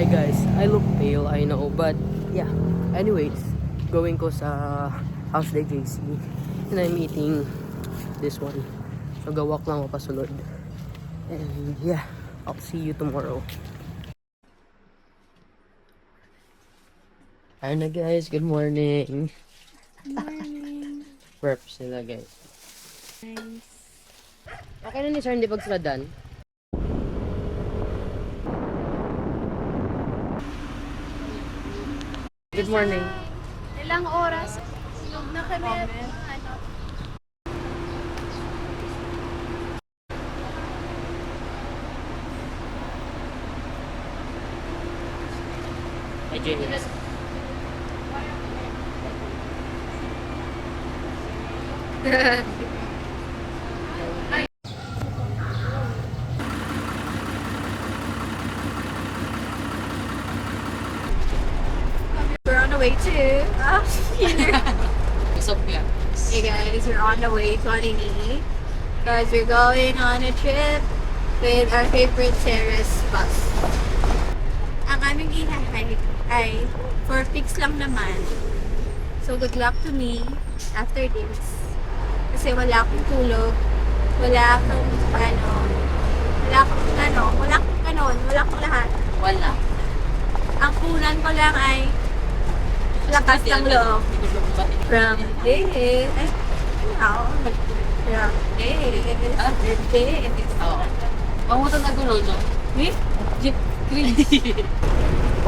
guys, I look pale, I know, but yeah. Anyways, going ko sa House de JC and I'm eating this one. So gawak lang ako pasulod. And yeah, I'll see you tomorrow. Ayun na guys, good morning. Good morning. Prep sila guys. Nice. Okay na ni sir, hindi pagsuladan. Good morning. Ilang oras na kami ano? Hi, James. We're on the way to here. What's up, yeah? Hey guys, we're on the way to Anini. Guys, we're going on a trip with our favorite Ceres bus. Ang aming i-hike ay 4 pics lang naman. So good luck to me after this. Kasi wala akong tulog, wala akong wala akong lahat. Wala. Ang kunan ko lang ay lakas ng loob. From this, from this. Oo. Pamunta na gulo, no? Eh? Green.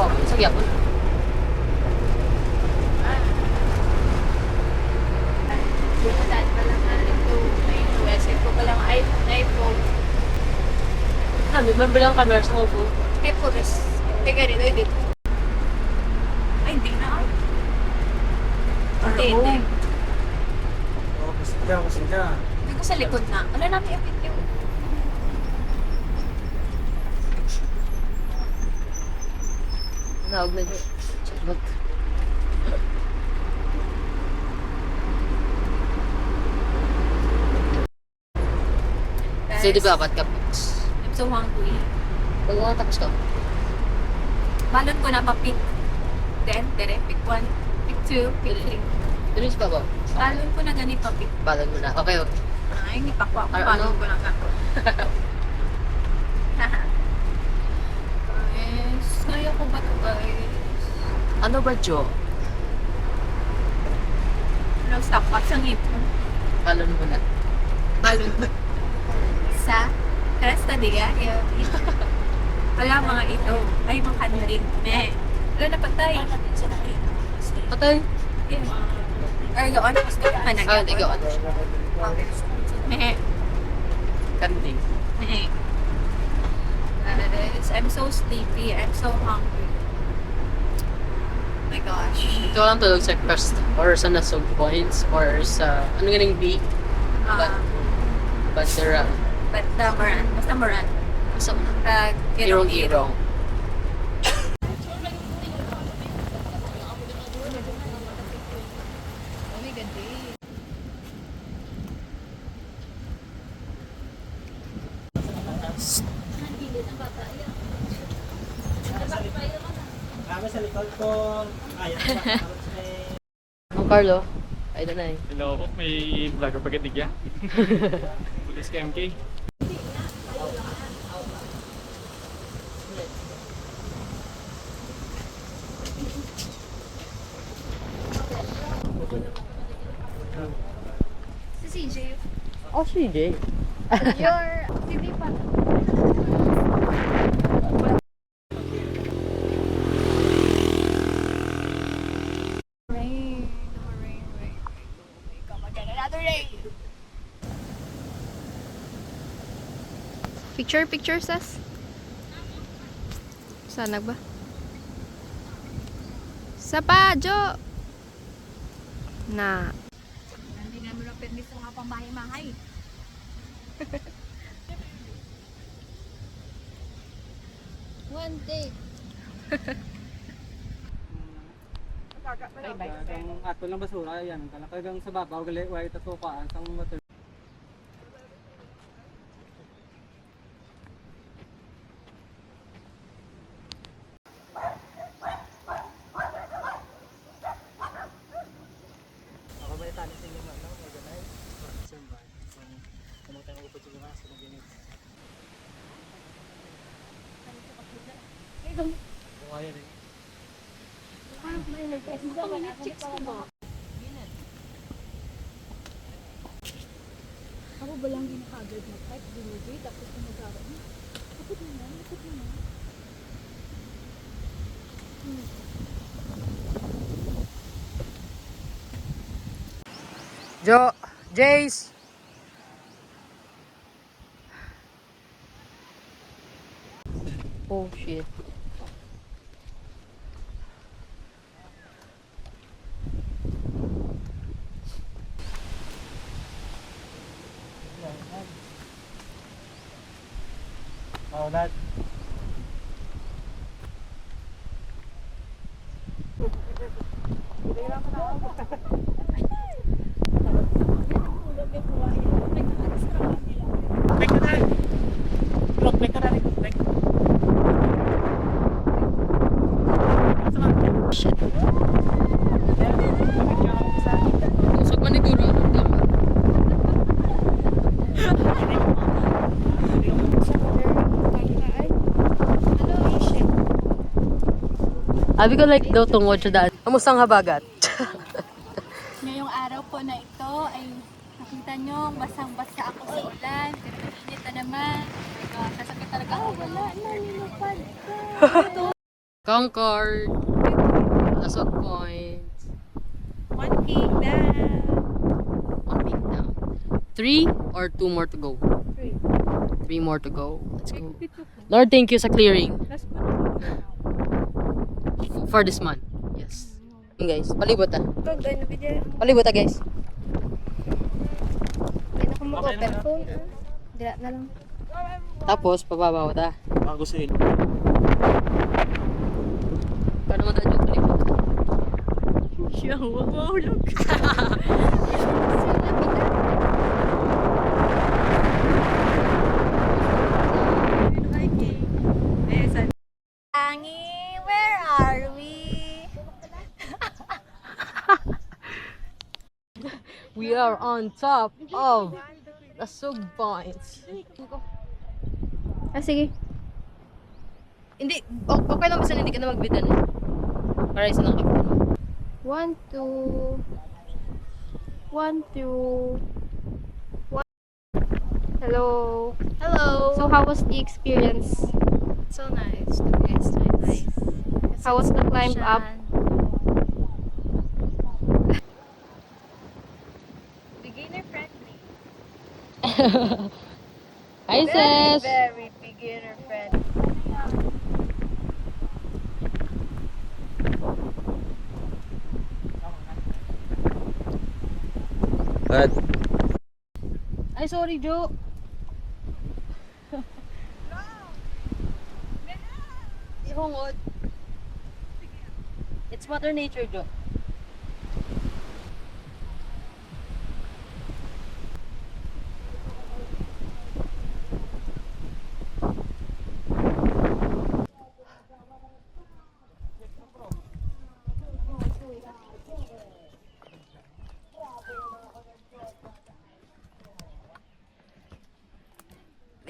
Wow, sige ako. Bumuntaan pa lang natin ito. May USA ko pa lang iPhone. Remember lang camera sa mo. Eh, pulis. Teka rin, ay dito. Ay, hindi na. Hindi. Oh, kasi ka. Hindi ko sa likod na. Wala namin yung video. Naog na dyan. Checkbook. So, di ba, ba't ka pics? I'm so hungry. Pag mga tapos ka, Balon ko na pa-pick. Then, pick 1, pick 2, pick 3. tuloy pa ba? Balon ko na ganito pick. Balon mo na. Okay, okay. Ay, hindi pa ko ako. Ano? Balon ko na ako. Guys, kaya ko ba ito guys? Ano ba, Jo? Stop up sa ngipon. Balon mo na. Balon ko. Sa Cresta Diario. Wala mga ito. Ay, mga kanling. Meh. Wala na patay. Patay. Or doon, gusto ko ka na. Ah, hindi ko. Meh. Kandi. Meh. Guys, I'm so sleepy. I'm so hungry. Oh my gosh. Ito lang tulog sa crust or sa nasog points or sa ano ganing B. Bandera. But Moran. Basta Moran. Sa Irong-irong. irong-irong. Oh my God, babe. Kami sa likod ko. Kaya Ang Carlo. Ay, doon na eh. Hello po, may vlogger pagkatig ya. Pulis ka MK. Si CJ. Oh, CJ. Your hindi pa. Rain. Come again, another rain. Picture, sas. Saan ba? Sa pa, Jo. Na. Hindi namin ang permiso nga pamahay-mahay. One day. Ang ato lang basura, yan. Talagang sa babaw, gali, white at sopa, ang water. Ako ba lang ginakagad na type, delivery, tapos kumagawa na. Kapit naman, kapit naman. Jace! Oh shit. Maulat. Usap man ni Guro. Abi ko like daw tungod sa daan. Kamusta ang habagat? Ngayong araw po na ito ay nakita nyo, basang-basa ako sa ulan. Pero init na naman. Sasakit talaga ako. Wala na, nilupad ka. Concord. Lasog Point. One king na. One peak down. 3 or 2 more to go? Three. 3 more to go. Let's go. Lord, thank you sa clearing. Last one. For this month. Yes. Yun guys, palibot ah. Ito, gano'n na video. Palibot ah guys. Hindi na kung mag-open phone. Dila na lang. Tapos, pababaw ta. Bago sa ilo. Para madadyo palibot. Siya, huwag mahulog. Angie, where are we? We are on top of Lasog Point. Ah, sige. Hindi, okay lang basta hindi ka na magbitan eh. Para isa lang ka. 1, 2. 1, 2. Hello. Hello. So how was the experience? So nice. It's so nice. How was the climb up? Beginner friendly. Hi sis! Very beginner friendly. At Ay sorry Jo. Ihungod. It's Mother Nature Jo.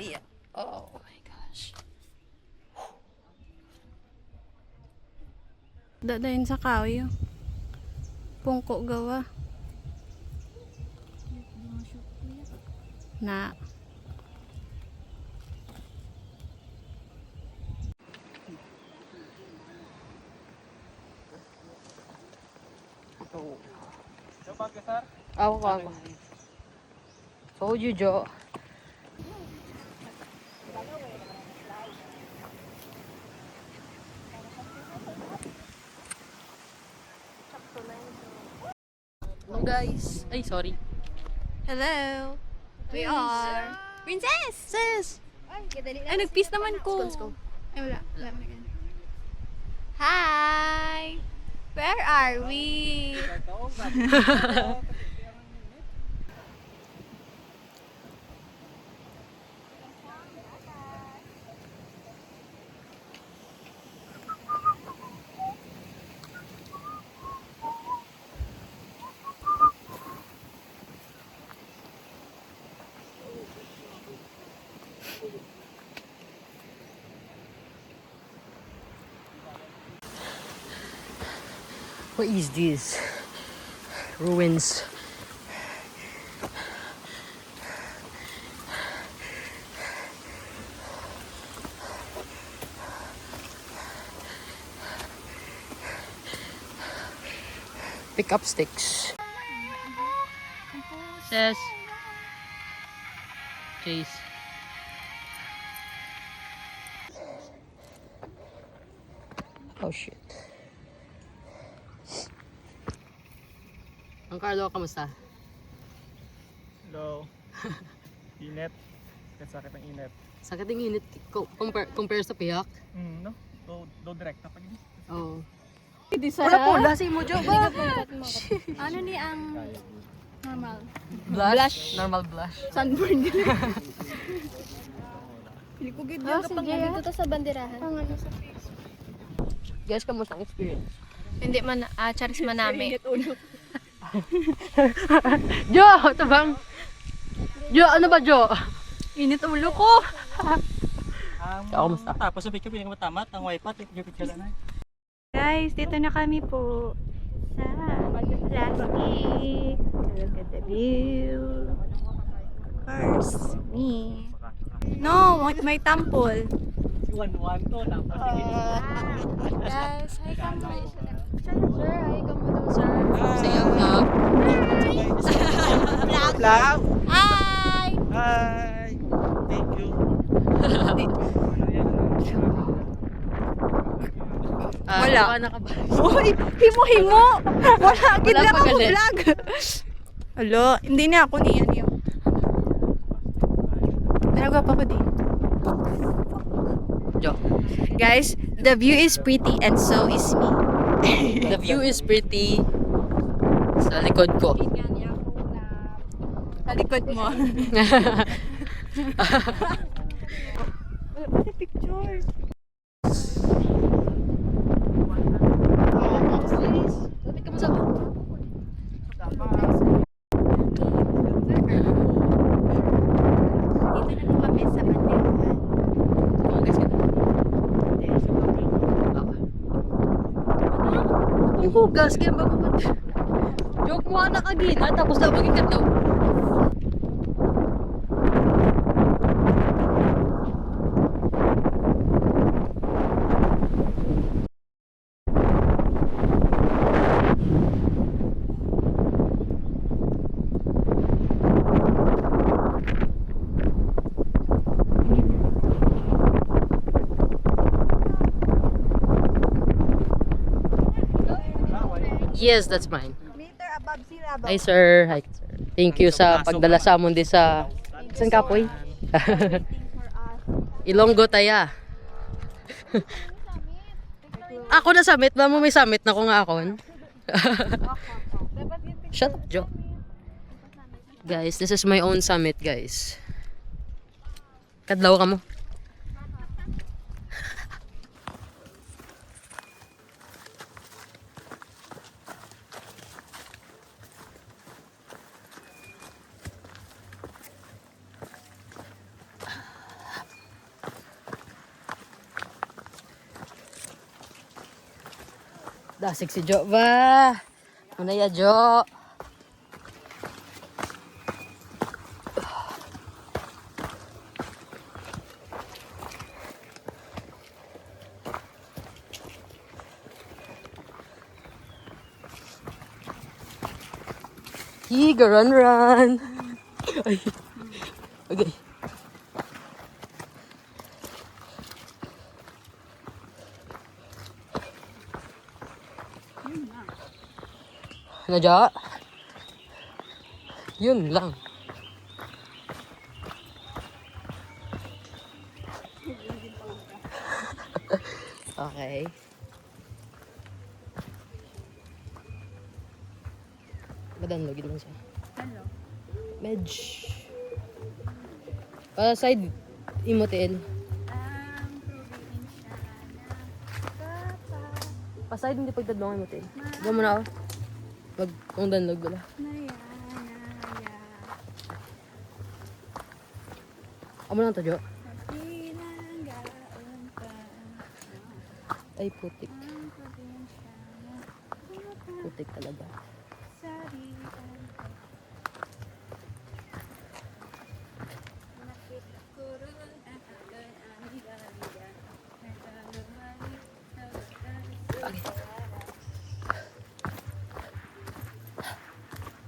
Yeah. Oh my gosh. Dadayin sa kahoy. Pungko gawa. Na. Ako. Told you Jo. Hello guys. Ay sorry. Hello. We are Princess. Sis! Ay, nag-peace naman ko. Let's go. Ay, wala. Wala mo na ganun. Hi! Where are we? What is this? Ruins. Pick up sticks. Says Chase. Oh shit. Ang Carlo, kamusta? Hello. Init. Kasakit ang init. Sakit ang init compare sa piyak. No? Do direct na pag ini. Oo. Pula-pula si mo, Jo. Ano ni ang normal? Blush. Normal blush. Sunburn. Sige, dito to sa banderahan. Guys, kamusta ang experience? Hindi man, charis manami. Jo, ito bang? Jo, ano ba, Jo? Init ulo ko. Kamusta? Tapos sa picture pinakamatamat, ang wifi, yung picture lang. Guys, dito na kami po sa plastic. Look at the view. Of course, me. No, may tampol. Si 1-1 to, tapos sige. Guys, hi kamo. Sir, hi kamo daw, sir. Sa iyo, vlog. Vlog! Hi! Hi! Thank you. Wala. Wala ka ba? Uy, himo-himo! Wala, gid Wala lang pa ako galit. vlog. Alo, hindi na ako niyan yun. Nalagwa pa ko din. Jo. Guys, the view is pretty and so is me. The view is pretty. Sa likod ko. Sa likod mo. Pati picture. Sabi ka mo sa... Dito na kami sa banderahan. Oh, guys, ganun. Yung hugas, kaya ba mo? Joke mo anak agina, tapos na maging kataw. Yes, that's mine. Meter above sea level. Hi sir. Hi sir. Thank you sa pagdala sa amon di sa San Kapoy. Ilonggo taya. Ako na summit, ba mo may summit na ko nga akon. Shut up, Jo. Guys, this is my own summit, guys. Kadlaw ka mo. Dasig si Jo ba? Muna ya, Jo. Higa, run, run. Ay. Okay. Nadya? Yun lang. Okay. Madanlogin lang siya. Hello. Medj. Para side imotel. Pa-side hindi pagtadlong imotel. Gawin mo na ako. Wag kung danlog dala. Amo lang to, Jo. Ay, putik. Putik talaga. Sorry.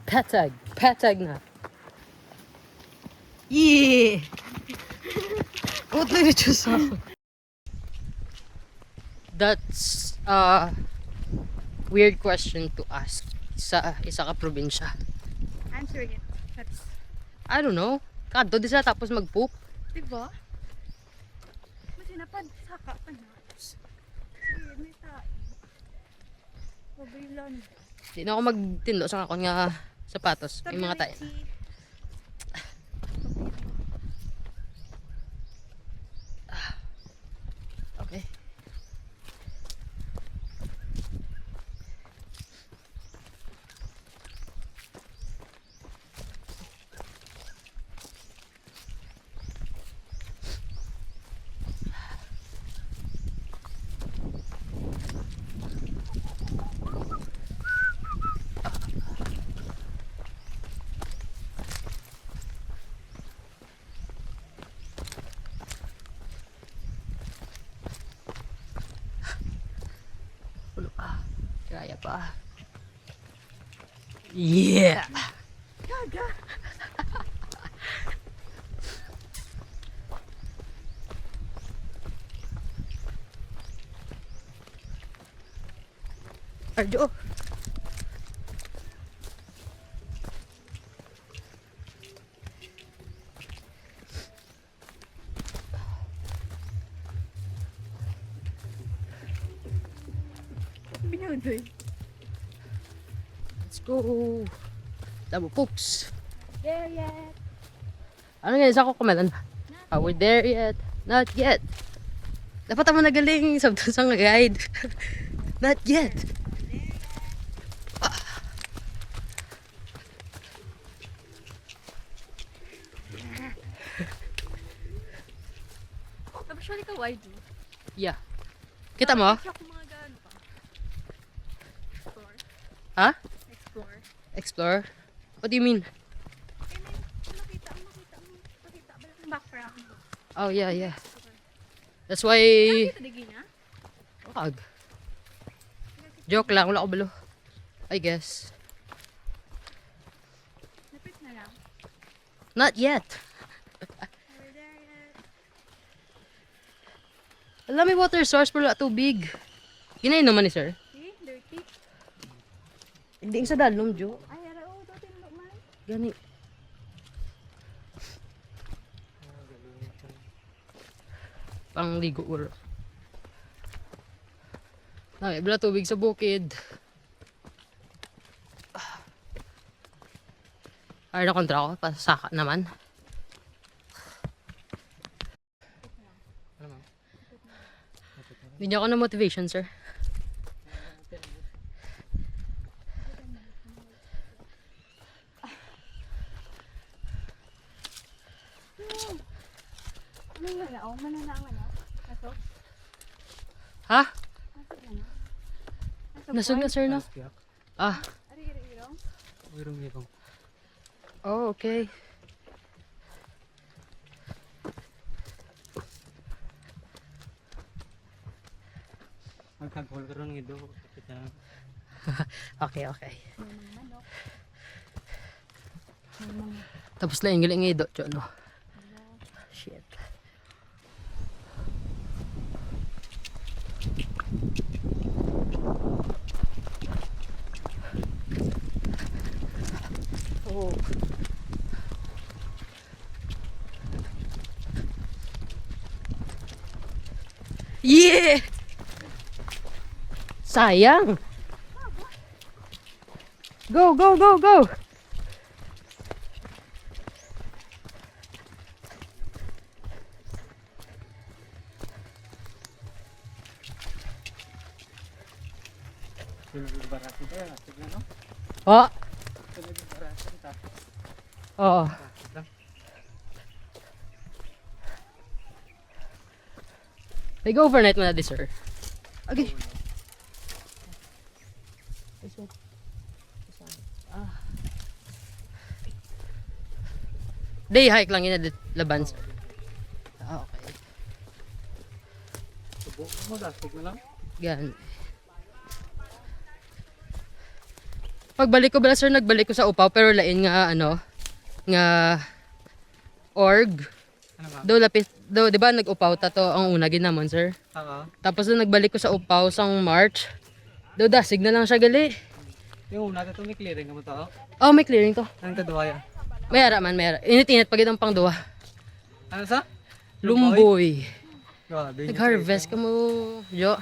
Patag. Patag na. Yeah! What did you just say? That's a weird question to ask sa isa ka probinsya. Answer it. That's, I don't know. Kadto di sila tapos mag-poop. diba? Masinapad, saka pa na. Sige, may tayo. Pabilan. Di na ako magtindo sa kakon nga sapatos. May mga tayo. Okay. Kaya pa. Yeah! Gaga! Arjo! Pinudoy. Let's go! Labo poops! There yet. Ano nga, isa ko kumalan? Are we there yet? Not yet! Dapat naman nagaling sa guide. Not yet! Actually ka wide. Yeah. Kita mo? Siya kung mga gaano pa. Explore. Ha? Explore. Explore? What do you mean? Makita mo ba yung background? Oh, yeah, yeah. That's why... Nakita digi na? Wag. Joke lang, wala ko balo. I guess. Napit na lang. Not yet. Are we there yet? Alam, may water source pero wala tubig. Ginayin naman ni sir. See? Dirty. Hindi sa dalom, Jo. Ay, ara o. Ito tinlo man. Gani. Pangligo or. Ay, wala tubig sa bukid. Ay, na kontra ko. Pasaka naman. Bigyan ko ng motivation, sir. Ano yun na? O, mananaan na. Kaso? Ha? Kaso na na. Nasog na, sir, no? Ah. Ari, irong? Wirong-wirong. Oh, okay. Magkagol ka rin ng ido. Okay, okay. Tapos na yung ido, no? Shit. Oh. Yeah! Sayang! Go, go, go, go! Barasin tayo. Tignan no? Oh, Barasin ta. oo. Nag-overnight mo na di, sir. Okay. This to? Ah. Day hike lang yun na laban, sir. Ah, okay. Subo mo, dastig na lang. Yan. Pagbalik ko bala, sir, nagbalik ko sa upaw pero lain nga ano nga org. Ano ba? Do lapit do, di ba nag-upaw ta to ang una ginamon, sir. Oo. Tapos nung nagbalik ko sa upaw sang March, do dasig na lang siya gali. Yung una, ito may clearing naman to. Oh, may clearing to. Anong kaduwa yan? Mayara man, mayara. Init-init pagid ang pangduwa. Ano sa? Lumboy. Grabe. Nag-harvest ka mo, Jo.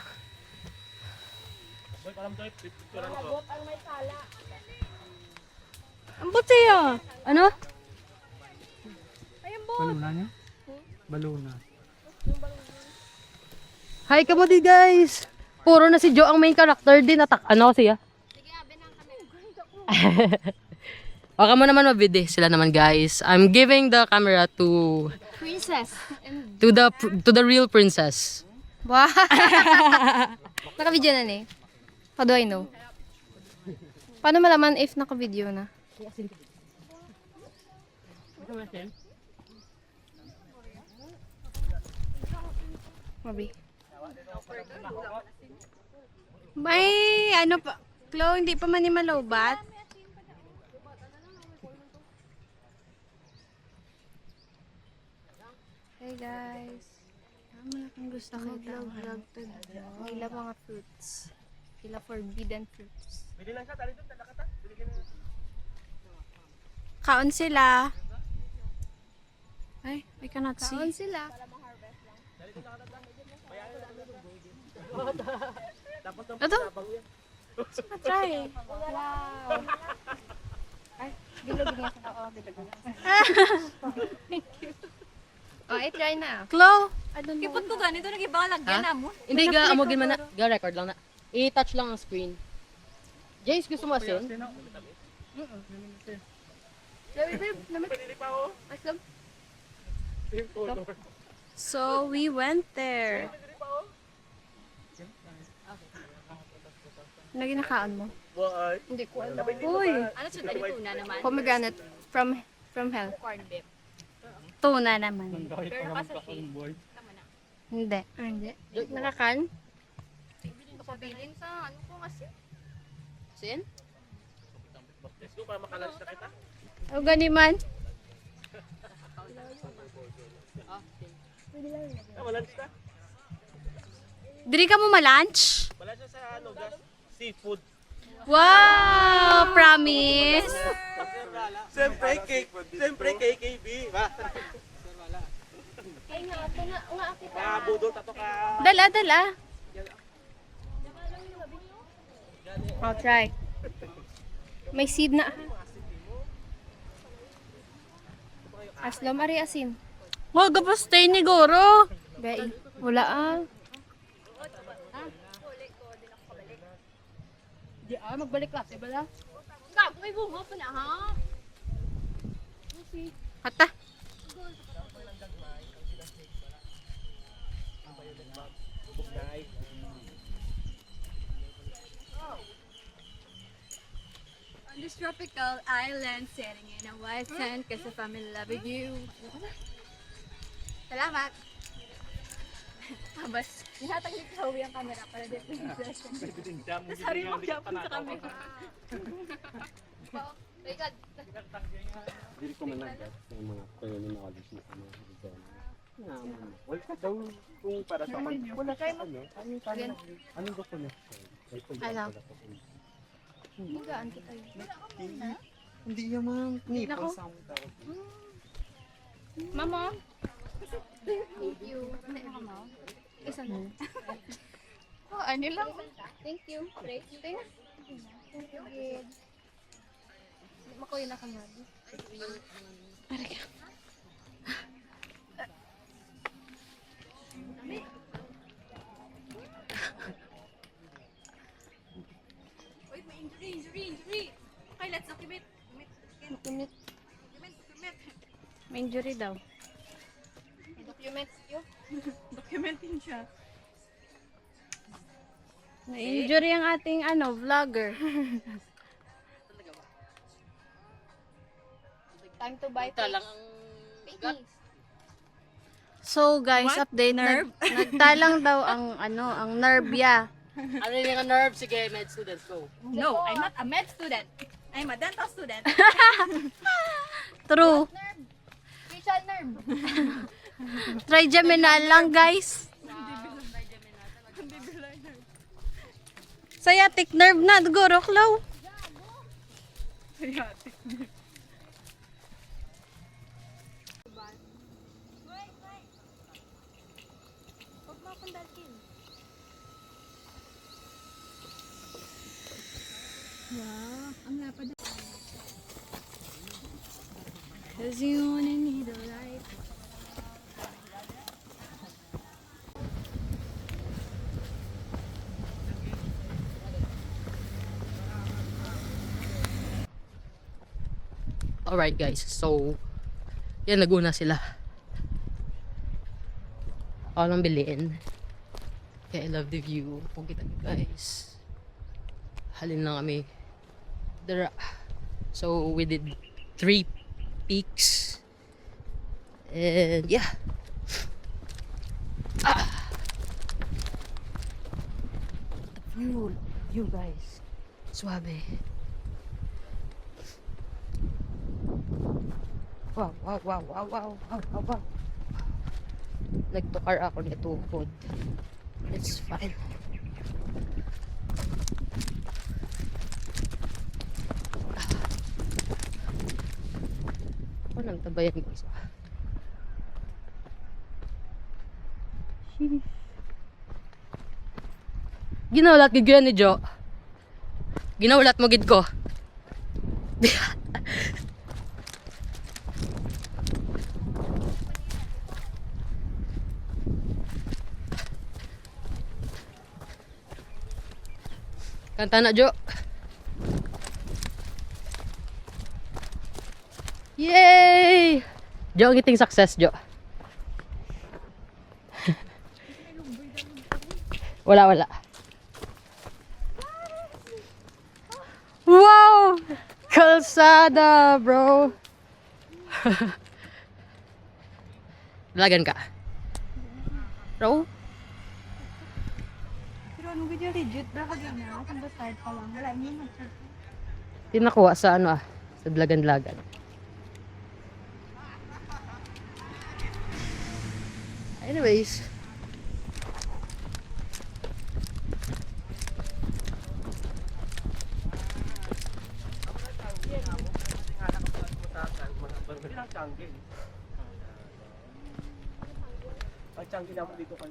Ang buti ah. Ano? Baluna niya? Baluna. Hi ka mo di guys. Puro na si Jo ang main character din. Ano siya? Baka mo naman mabidi sila naman guys. I'm giving the camera to Princess. the real princess. Wow. Naka-video na ni. How do I know? Paano malaman if naka-video na? Mabi. May ano pa? Chloe, hindi pa man ni malawbat? Hey guys. Malaking gusto mag-vlog today. Ila mga fruits. Ila forbidden fruits. Kaon sila. Ay, I cannot see. Kaon sila. Ito? Try. Wow. Ay, bilog niya sa ako. Thank you. Oh, i-try na. Chloe, I don't know. Kipot ko ganito, nag-iba lagyan na mo. Hindi ga amogin man na. Ga record lang na. I-touch lang ang screen. Jace, gusto mo asin? So, we went there. Ano ginakaon mo? Hindi ko alam. Uy! Ano siya dali tuna naman? Pomegranate from hell. Corn beef. Tuna naman. Pero kasi Hindi. Hindi. Nakakan? pabilin sa ano ko kasi. Asin? O gani man. Diri ka mo ma-lunch? Seafood. Wow! Promise! Siyempre KKB, ba? Budol tato ka. Dala. I'll try. May seed na. Aslam ari asin. Wag pa stay ni Goro. Gai. Wala ah. Di magbalik klase bala. Gago may bunga pa na ha. Hata. On this tropical island, sailing in a white sand, cause the family love you. Salamat. Abas, nihatag ni Chloe ang camera para dito. Tapos hari magyapon sa camera. Regal. Dili ko man nagdat ng mga terminology sa mga design. Wala ka daw kung para sa wala kayo anong definition? Ano? Higaan kita yun. Hindi naman nipon sa mga tao. Mama. Thank you. Isa na. Oh, ano lang? Thank you. Thank you. Thank you. Good. Makoy na kami. Parang. Wait, may injury. Okay, let's document. Document. May injury daw. Document yun. Documentin siya. Na-injury ang ating vlogger. Time to buy Lang ang So guys, update. Nagtalang daw ang Nervia. ano yung nerve? Sige, med students, go. No, I'm not a med student. I'm a dental student. True. Facial nerve. Trigeminal lang guys. Sciatic nerve na, guro, Klaw. Cause you only need a light. Alright guys, so yan, naguna sila. Ako lang biliin. Kaya I love the view. Kung kita nyo guys, halin lang kami. So we did 3 peaks. And yeah. The view guys. Suabe. Wow. Nagtukar ako nito pod. It's fine. Ako nang tabayan guys. Ginawlat gid ni Jo. Ginawlat mo gid ko. Kanta na, Jo. Yay! Jo, ang iting success, Jo. Wala. Wow! Kalsada, bro. Lagan ka. Bro? Pero ano video legit? Dapat yun na. Kung start pa lang. Wala niyo mag-chat. Tinakuha sa sa Dlagan-Dlagan. Anyways.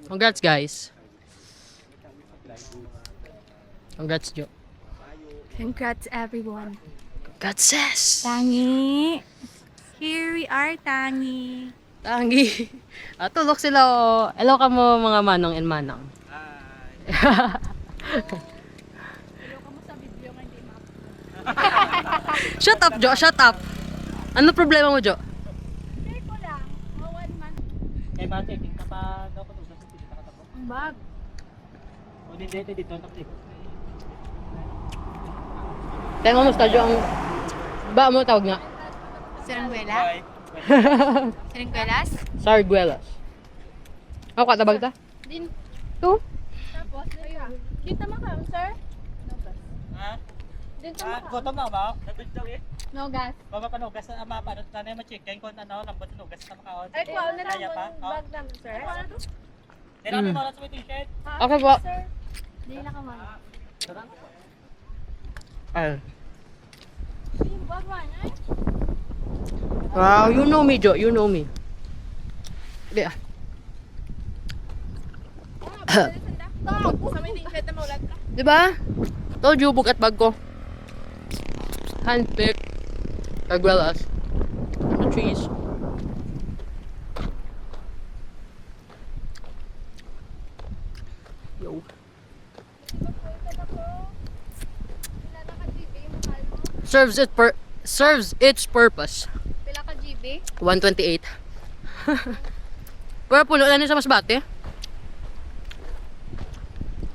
Congrats guys. Congrats Jo. Congrats everyone. Congrats sis. Tangi. Here we are, Tangi. Tangi. Tulok sila oh. Hello ka mo mga manong and manang. Shut up Jo, shut up. Ano problema mo Jo? Share ko lang. 1 month. Kay Mate, hindi ka pa daw ko sa hindi ka takbo. Ang bag. O hindi dito takbo. Tayo mo Jo ang ba mo tawag nga? Sarangwela? Sarangwelas? Sarguelas. Ako katabag ta? Din. To? Tapos, ayun. Kita mo ka, sir? Ha? Dito Ah, gutom na ba? Nabit daw eh. No gas. Baba pa nugas na mapano na na ma-chicken ko ano lambot nugas na makaon. Ay, kuha na lang Kaya pa? mo bag namin, sir. Dili na mo sa t-shirt. Okay po. Sir, hindi na ka man. Ay. Yung bag man, ay? Wow, you know me Jo, you know me. Di ah. Sa may t-shirt na maulat ka. Diba? Told you, bugat bag ko. Handpicked. As well as the trees. Yo. Serves its purpose. Pila ka GB? 128. Pero puno na niya sa masbate.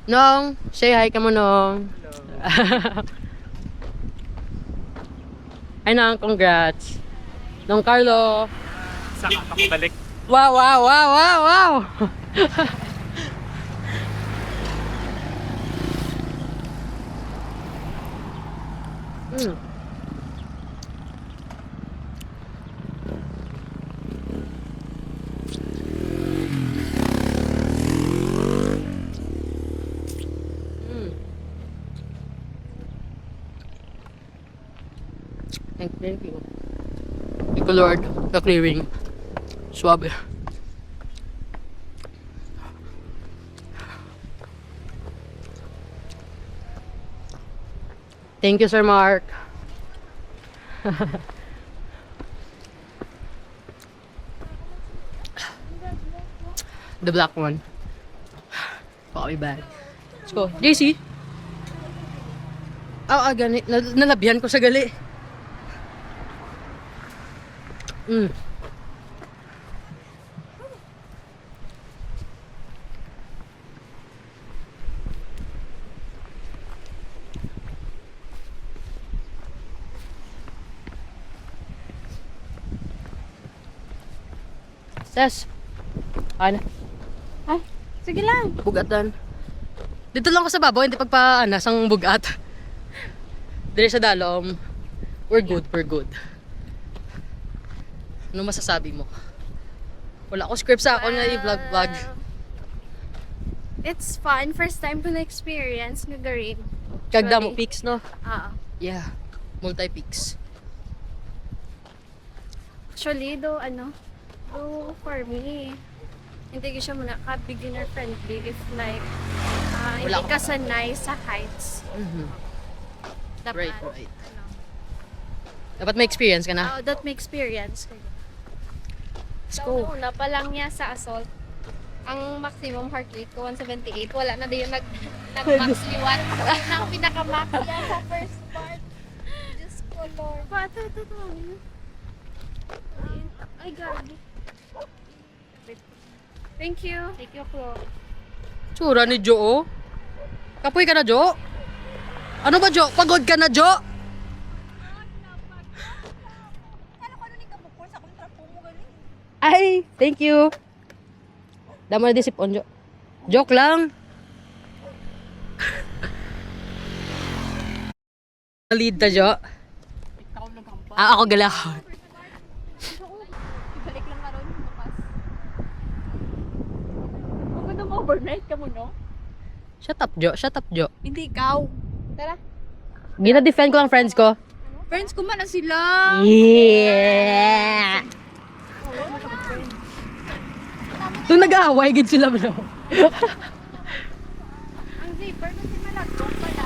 Nong, say hi ka mo, Nong. Ay, Nong, congrats. Nong Carlo. Saka ako balik. Wow, wow, wow, wow, wow. Mm. Mm. Thank you. Thank you, Lord, the clearing. Suabe. Thank you, Sir Mark. The black one. Copy bag. Let's go. JC? Ganit. Nalabyan ko sa gali. Mm. Ses. Ano? Ay, sige lang. Bugatan. Dito lang ko sa babaw, hindi sang bugat. Dire sa dalom. We're good, we're good. Ano masasabi mo? Wala ko script sa ako na i-vlog. It's fun. First time ko na-experience nga garin. Kagda mo Actually. pics, no? Yeah. Multi-pics. Actually, though for me, hindi ko siya muna ka-beginner friendly if like, Wala hindi ka sanay sa heights. Mhm. Dapat, Right. Dapat may experience ka na. that may experience kayo. Let's So, go. una pa lang niya sa assault, ang maximum heart rate ko 178. Wala na din yung nag-max liwat. Ang pinaka-max yan sa first part. Diyos ko, Lord. Ito. Ay, gabi. Thank you. Thank you, Flo. Tsura ni Jo, oh. Kapoy ka na, Jo? Ano ba, Jo? Pagod ka na, Jo? Ay, thank you. Damo na disipon, Jo. Joke lang. Lead ta, Jo. Ako galahon. Balik lang karon bukas. Maganda mo overnight ka mo, no? Shut up, Jo. Shut up, Jo. Hindi ikaw. Tara. Gina-defend ko lang friends ko. Friends ko man na sila. Yeah! Doon nag-aaway, gid sila, bro. Ang zipper kasi malagkong pala.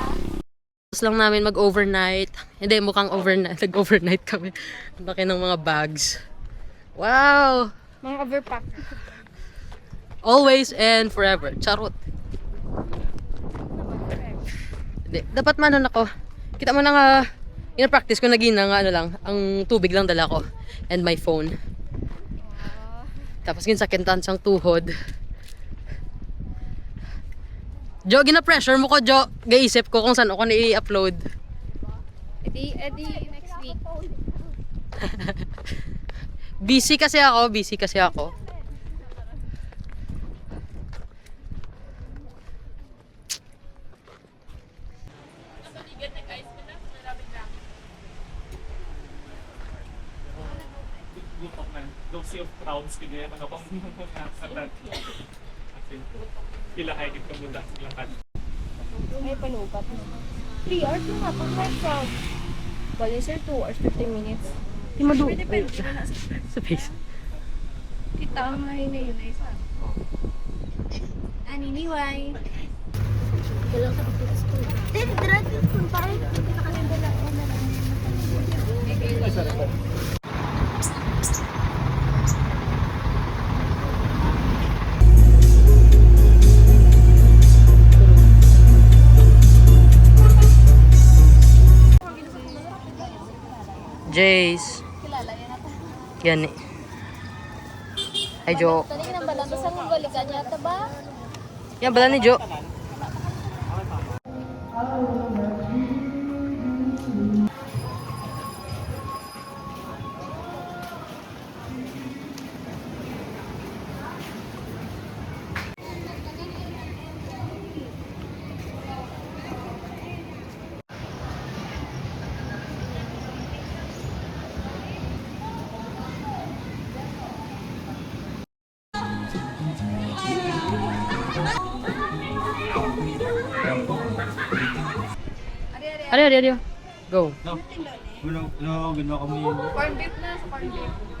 Tapos lang namin mag-overnight. Hindi, mukhang overnight. Nag-overnight kami. Ang laki ng mga bags. Wow! Mga overpack. Always and forever. Charot. Hindi, dapat manon ako. Kita mo na nga, ina-practice ko na gina nga ano lang, ang tubig lang dala ko. And my phone. Tapos ginsakintan siyang tuhod. Jo, gina-pressure mo ko, Jo. Gaisip ko kung saan ako na-i-upload. Edi next week. Busy kasi ako. Gutok na. Low sea of crowds. Hindi naman ako nakasatan. Kasi pila higit ka muna silang kan. Ay, panukat. 3 hours na nga pag may crowd. Bali, sir, 2 hours, 15 minutes. Di mo doon. Sa face. Kita ang may na yun ay sa. Aniniway. Galang sa pagkitas ko. Then, drag yung kung parang kita ka nang dala. Jace. Yan eh. Ay, Jo. Tani ka nang balang. Saan mo balikan yata ba? Yan, bala ni Jo. Ano, Go. Ginawa kami yun. Corn beef na sa corn beef.